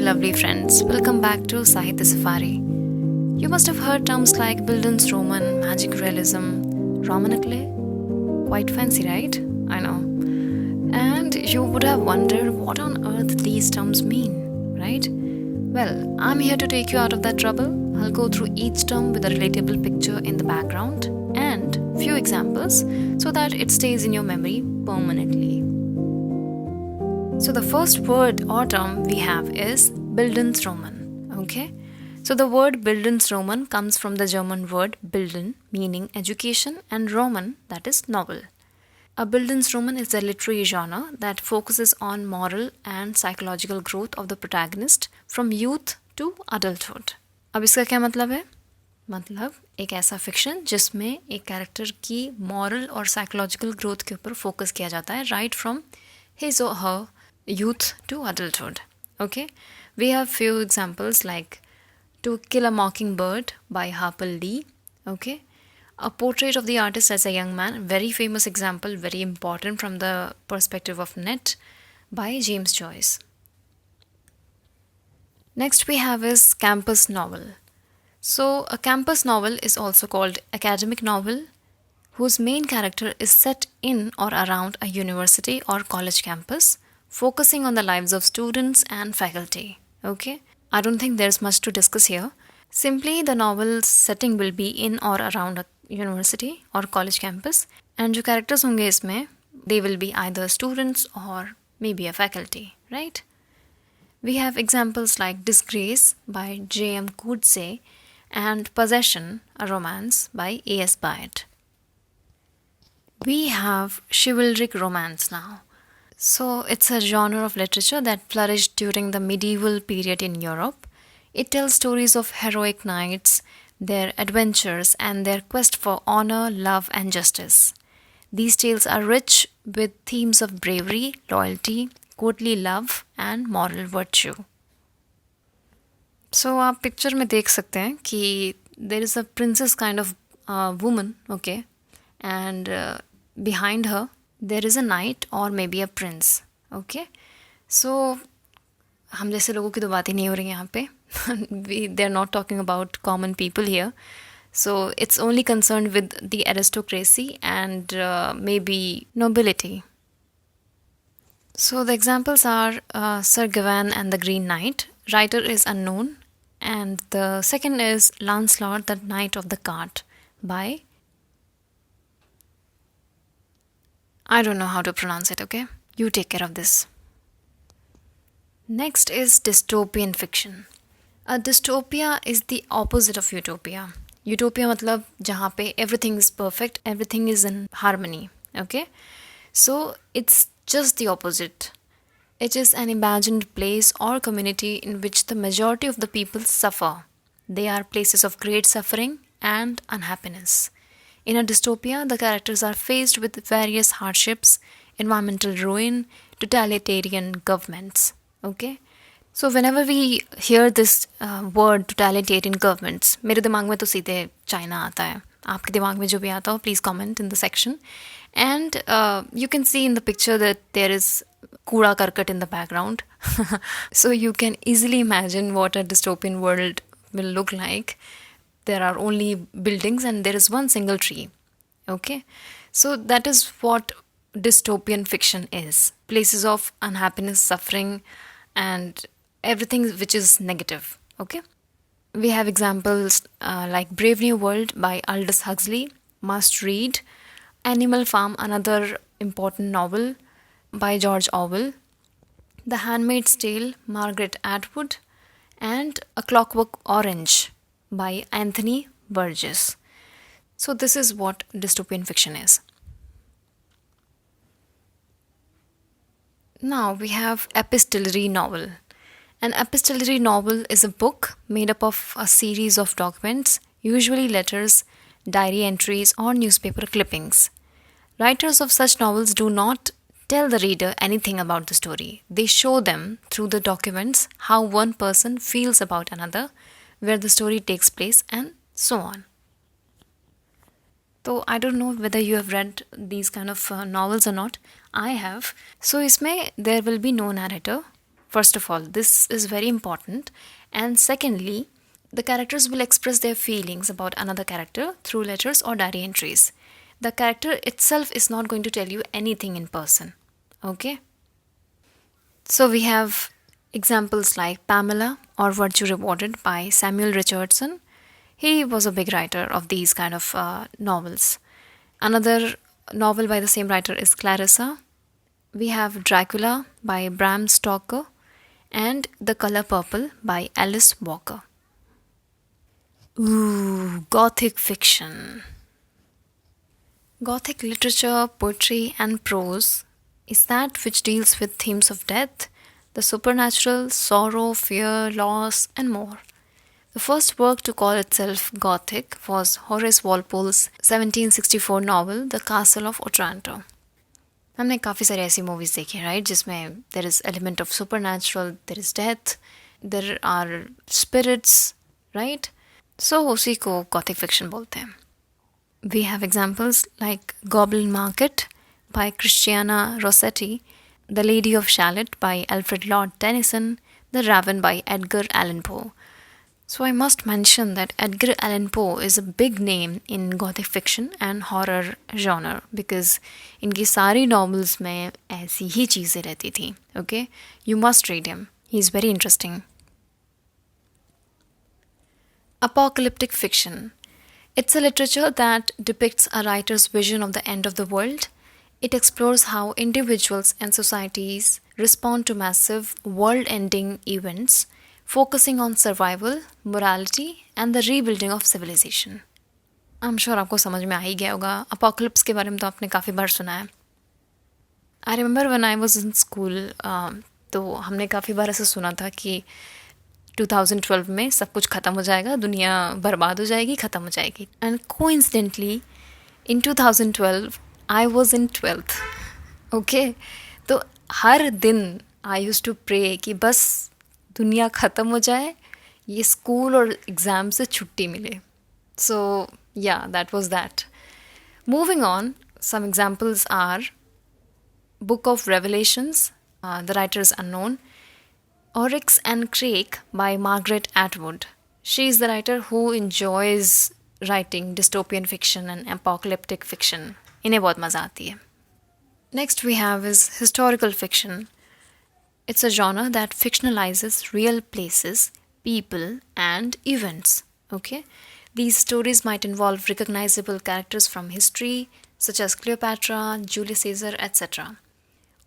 lovely friends. Welcome back to Sahitya Safari. You must have heard terms like Bildungsroman, magic realism, Romanesque. Quite fancy, right? I know. And you would have wondered what on earth these terms mean, right? Well, I'm here to take you out of that trouble. I'll go through each term with a relatable picture in the background and few examples so that it stays in your memory permanently. So the first word or term we have is Bildungsroman, okay? So the word Bildungsroman comes from the German word Bilden, meaning education, and Roman, that is novel. A Bildungsroman is a literary genre that focuses on moral and psychological growth of the protagonist from youth to adulthood. अब इसका क्या मतलब है? मतलब एक ऐसा fiction जिसमें एक कैरेक्टर की मॉरल और साइकोलॉजिकल ग्रोथ के ऊपर फोकस किया जाता है right from his or her youth to adulthood. Okay, we have few examples like To Kill a Mockingbird by Harper Lee. Okay, a portrait of the artist as a young man, very famous example, very important from the perspective of Net, by James Joyce. Next we have is campus novel. So a campus novel is also called academic novel, whose main character is set in or around a university or college campus, focusing on the lives of students and faculty. Okay, I don't think there's much to discuss here. Simply, the novel's setting will be in or around a university or college campus, and जो characters होंगे इसमें, they will be either students or maybe a faculty, right? We have examples like Disgrace by J.M. Coetzee and Possession, a romance by A.S. Byatt. We have chivalric romance now. So it's a genre of literature that flourished during the medieval period in Europe. It tells stories of heroic knights, their adventures, and their quest for honor, love, and justice. These tales are rich with themes of bravery, loyalty, courtly love, and moral virtue. So आप picture में देख सकते हैं कि there is a princess kind of woman, okay, and behind her there is a knight or maybe a prince, okay. So हम जैसे लोगों की तो बात ही नहीं हो रही यहाँ पे. They are not talking about common people here. So it's only concerned with the aristocracy and maybe nobility. So the examples are Sir Gawain and the Green Knight. Writer is unknown. And the second is Lancelot, the Knight of the Cart by... I don't know how to pronounce it, okay? You take care of this. Next is dystopian fiction. A dystopia is the opposite of utopia. Utopia मतलब जहाँ पे everything is perfect, everything is in harmony, okay? So it's just the opposite. It is an imagined place or community in which the majority of the people suffer. They are places of great suffering and unhappiness. In a dystopia, the characters are faced with various hardships, environmental ruin, totalitarian governments. Okay? So whenever we hear this word totalitarian governments, मेरे दिमाग में तो सीधे China आता है. आपके दिमाग में जो भी आता हो, please comment in the section. And you can see in the picture that there is kooda karkat in the background. So you can easily imagine what a dystopian world will look like. There are only buildings and there is one single tree. Okay? So that is what dystopian fiction is. Places of unhappiness, suffering, and everything which is negative. Okay? We have examples like Brave New World by Aldous Huxley, must read. Animal Farm, another important novel by George Orwell. The Handmaid's Tale, Margaret Atwood. And A Clockwork Orange by Anthony Burgess. So this is what dystopian fiction is. Now we have epistolary novel. An epistolary novel is a book made up of a series of documents, usually letters, diary entries, or newspaper clippings. Writers of such novels do not tell the reader anything about the story. They show them through the documents how one person feels about another, where the story takes place, and so on. So I don't know whether you have read these kind of novels or not. I have. So इसमें there will be no narrator. First of all, this is very important. And secondly, the characters will express their feelings about another character through letters or diary entries. The character itself is not going to tell you anything in person. Okay? So we have examples like Pamela or Virtue Rewarded by Samuel Richardson. He was a big writer of these kind of novels. Another novel by the same writer is Clarissa. We have Dracula by Bram Stoker and The Color Purple by Alice Walker. Ooh, Gothic fiction. Gothic literature, poetry, and prose is that which deals with themes of death, the supernatural, sorrow, fear, loss, and more. The first work to call itself Gothic was Horace Walpole's 1764 novel The Castle of Otranto. हमने काफ़ी सारी ऐसी movies देखी हैं right जिसमें there is element of supernatural, there is death, there are spirits right. So उसी को Gothic fiction बोलते हैं. We have examples like Goblin Market by Christiana Rossetti, The Lady of Shalott by Alfred Lord Tennyson, The Raven by Edgar Allan Poe. So I must mention that Edgar Allan Poe is a big name in Gothic fiction and horror genre because इनकी सारी novels में ऐसी ही चीज़ें रहती थी. Okay, you must read him. He is very interesting. Apocalyptic fiction. It's a literature that depicts a writer's vision of the end of the world. It explores how individuals and societies respond to massive world-ending events, focusing on survival, morality, and the rebuilding of civilization. I'm sure आपको समझ में आ ही गया होगा. Apocalypse के बारे में तो आपने काफ़ी बार सुना है. I remember when I was in school, तो हमने काफ़ी बार ऐसा सुना था कि 2012 में सब कुछ ख़त्म हो जाएगा, दुनिया बर्बाद हो जाएगी, ख़त्म हो जाएगी. And coincidentally in 2012 I was in 12th. Okay, तो हर दिन आई यूज़ टू प्रे कि बस दुनिया ख़त्म हो जाए, ये स्कूल और एग्ज़ाम से छुट्टी मिले. सो या that was that. Moving on, some examples are book of Revelations, the writer is unknown. Oryx and Crake by Margaret Atwood. She is the writer who enjoys writing dystopian fiction and apocalyptic fiction. इन्हें बहुत मज़ा आती है. Next we have is historical fiction. It's a genre that fictionalizes real places, people, and events. Okay? These stories might involve recognizable characters from history, such as Cleopatra, Julius Caesar, etc.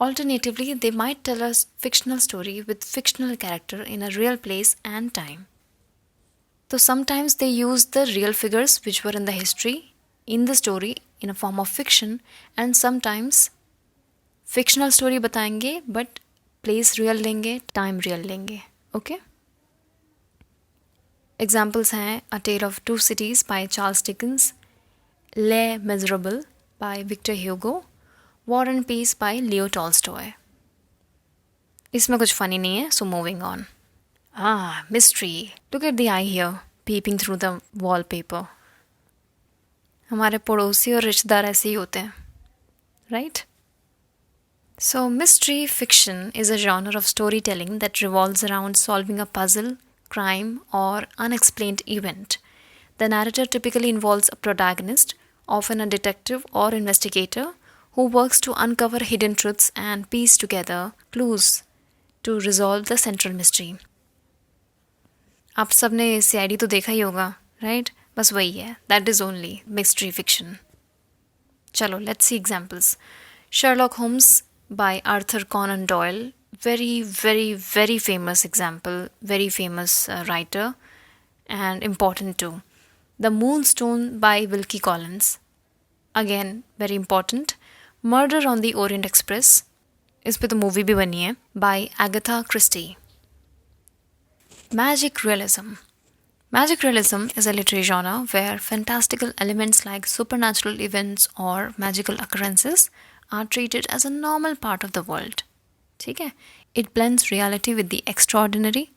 Alternatively, they might tell a fictional story with fictional character in a real place and time. So sometimes they use the real figures which were in the history in the story in a form of fiction, and sometimes fictional story बताएंगे but place real लेंगे, time real लेंगे. Okay? Examples हैं A Tale of Two Cities by Charles Dickens, Les Miserables by Victor Hugo, War and Peace by Leo Tolstoy. इसमें कुछ funny नहीं है, so moving on. Mystery. Look at the eye here, peeping through the wallpaper. हमारे पड़ोसी और रिश्तेदार ऐसे ही होते हैं, right? So mystery fiction is a genre of storytelling that revolves around solving a puzzle, crime, or unexplained event. The narrator typically involves a protagonist, often a detective or investigator, who works to uncover hidden truths and piece together clues to resolve the central mystery. आप सबने CID तो देखा ही होगा, right? बस वही है. That is only mystery fiction. चलो, let's see examples. Sherlock Holmes by Arthur Conan Doyle. Very, very, very famous example. Very famous writer and important too. The Moonstone by Wilkie Collins. Again, very important. Murder on the Orient Express, इस पे तो movie भी बनी है, by Agatha Christie. Magic realism. Magic realism is a literary genre where fantastical elements like supernatural events or magical occurrences are treated as a normal part of the world. ठीक है? It blends reality with the extraordinary,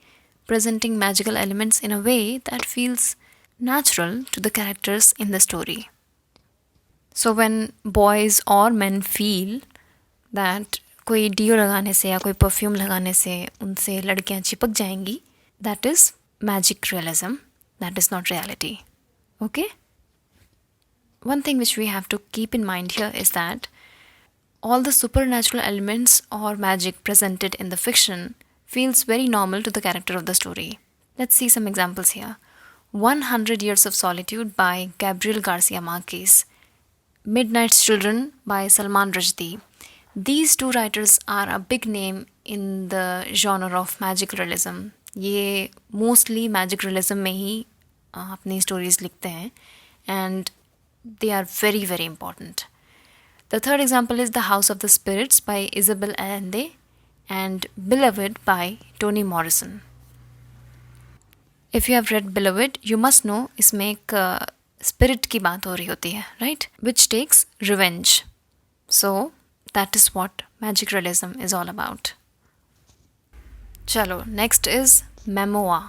presenting magical elements in a way that feels natural to the characters in the story. So when boys or men feel that कोई deo लगाने से या कोई perfume लगाने से उनसे लड़कियां चिपक जाएंगी, that is magic realism, that is not reality. Okay? One thing which we have to keep in mind here is that all the supernatural elements or magic presented in the fiction feels very normal to the character of the story. Let's see some examples here. 100 Years of Solitude by Gabriel Garcia Marquez. Midnight's Children by Salman Rushdie. These two writers are a big name in the genre of magic realism. ये mostly magic realism में ही अपनी stories लिखते हैं, and they are very very important. The third example is The House of the Spirits by Isabel Allende and Beloved by Toni Morrison. If you have read Beloved, you must know इसमें एक spirit की बात हो रही होती है, right? Which takes revenge. So that is what magic realism is all about. Chalo, next is memoir.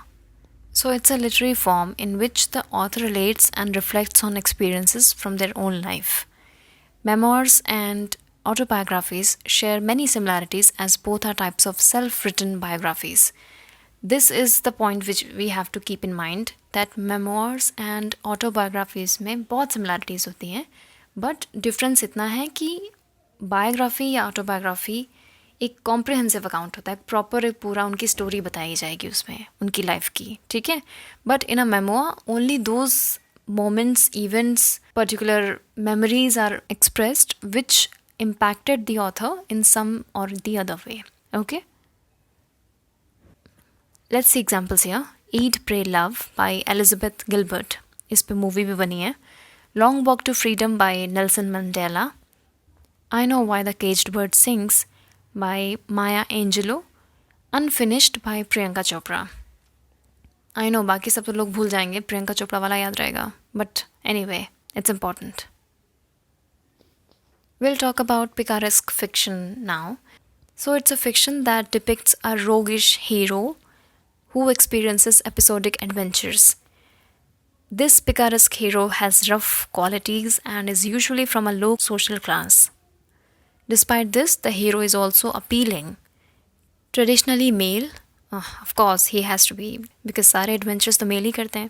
So it's a literary form in which the author relates and reflects on experiences from their own life. Memoirs and autobiographies share many similarities as both are types of self-written biographies. This is the point which we have to keep in mind, that memoirs and autobiographies में बहुत similarities होती हैं, but difference इतना है कि biography या autobiography एक comprehensive account होता है, प्रॉपर पूरा उनकी स्टोरी बताई जाएगी उसमें, उनकी लाइफ की, ठीक है. But in a memoir only those moments, events, particular memories are expressed which impacted the author in some or the other way. Okay? Let's see examples here. Eat, Pray, Love by Elizabeth Gilbert. इस पे movie भी बनी है. Long Walk to Freedom by Nelson Mandela. I Know Why the Caged Bird Sings by Maya Angelou. Unfinished by Priyanka Chopra. I know बाकी सब तो लोग भूल जाएंगे, प्रियंका चोपड़ा वाला याद रहेगा. But anyway, it's important. We'll talk about picaresque fiction now. So it's a fiction that depicts a roguish hero who experiences episodic adventures. This picaresque hero has rough qualities and is usually from a low social class. Despite this, the hero is also appealing. Traditionally male, of course he has to be, because सारे adventures तो male ही करते हैं.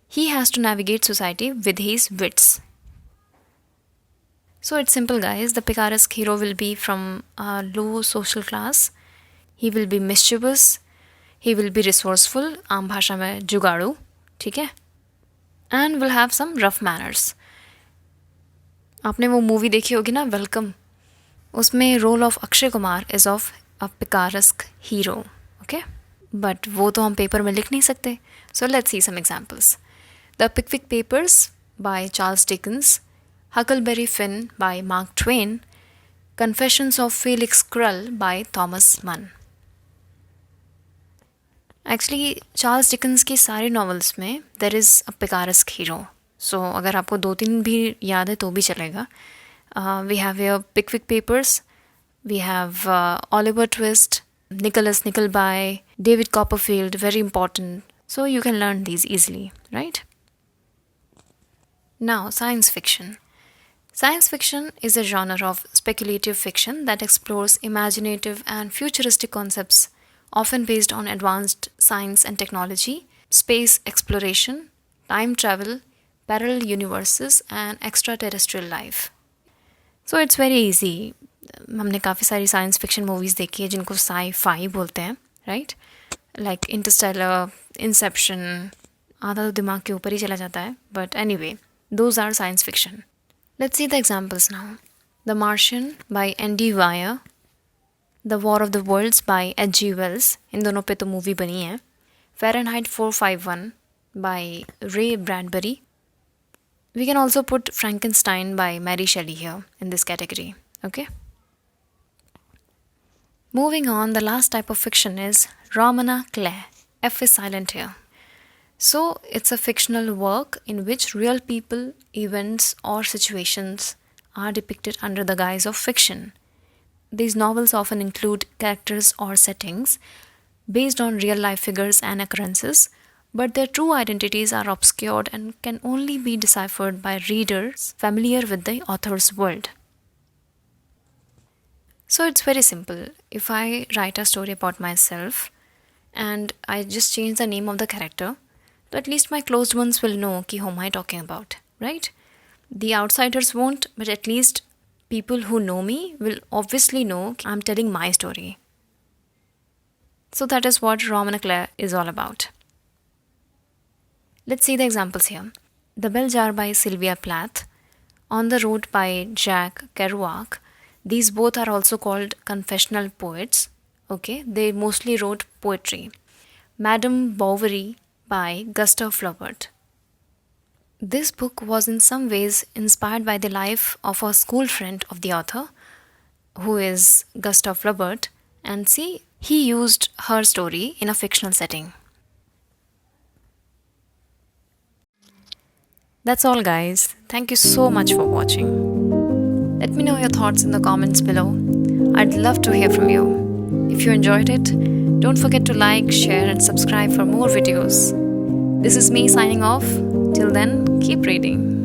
He has to navigate society with his wits. So it's simple, guys. The picaresque hero will be from a low social class. He will be mischievous. He will be resourceful. आम भाषा में जुगाड़ू, ठीक है? And will have some rough manners. आपने वो movie देखी होगी ना, वेलकम. उसमें role of Akshay Kumar is of a picaresque hero, okay? But वो तो हम पेपर में लिख नहीं सकते. So let's see some examples. The Pickwick Papers by Charles Dickens. Huckleberry Finn by Mark Twain. Confessions of Felix Krull by Thomas Mann. Actually, Charles Dickens की सारे novels में there is a picaresque hero. So अगर आपको 2-3 भी याद है तो भी चलेगा. We have here Pickwick Papers. We have Oliver Twist, Nicholas Nickleby, David Copperfield, very important. So you can learn these easily, right? Now, science fiction. Science fiction is a genre of speculative fiction that explores imaginative and futuristic concepts, often based on advanced science and technology, space exploration, time travel, parallel universes, and extraterrestrial life. So it's very easy. हमने काफ़ी सारी science fiction movies देखी है जिनको sci-fi बोलते हैं, right? Like Interstellar, Inception, आधा तो दिमाग के ऊपर ही चला जाता है. But anyway, those are science fiction. Let's see the examples now. The Martian by Andy Weir. The War of the Worlds by H.G. Wells. इन दोनों पे तो मूवी बनी है. Fahrenheit 451 by Ray Bradbury. We can also put Frankenstein by Mary Shelley here in this category. Okay? Moving on, the last type of fiction is Romana Clare. F is silent here. So it's a fictional work in which real people, events, or situations are depicted under the guise of fiction. These novels often include characters or settings based on real-life figures and occurrences, but their true identities are obscured and can only be deciphered by readers familiar with the author's world. So it's very simple. If I write a story about myself and I just change the name of the character, so at least my closed ones will know ki whom am I talking about, right? The outsiders won't, but at least people who know me will obviously know I'm telling my story. So that is what Roman Eclair is all about. Let's see the examples here. The Bell Jar by Sylvia Plath, On the Road by Jack Kerouac. These both are also called confessional poets. Okay, they mostly wrote poetry. Madame Bovary by Gustave Flaubert. This book was in some ways inspired by the life of a school friend of the author, who is Gustave Flaubert, and see, he used her story in a fictional setting. That's all, guys. Thank you so much for watching. Let me know your thoughts in the comments below. I'd love to hear from you. If you enjoyed it, don't forget to like, share, and subscribe for more videos. This is me signing off. Till then, keep reading.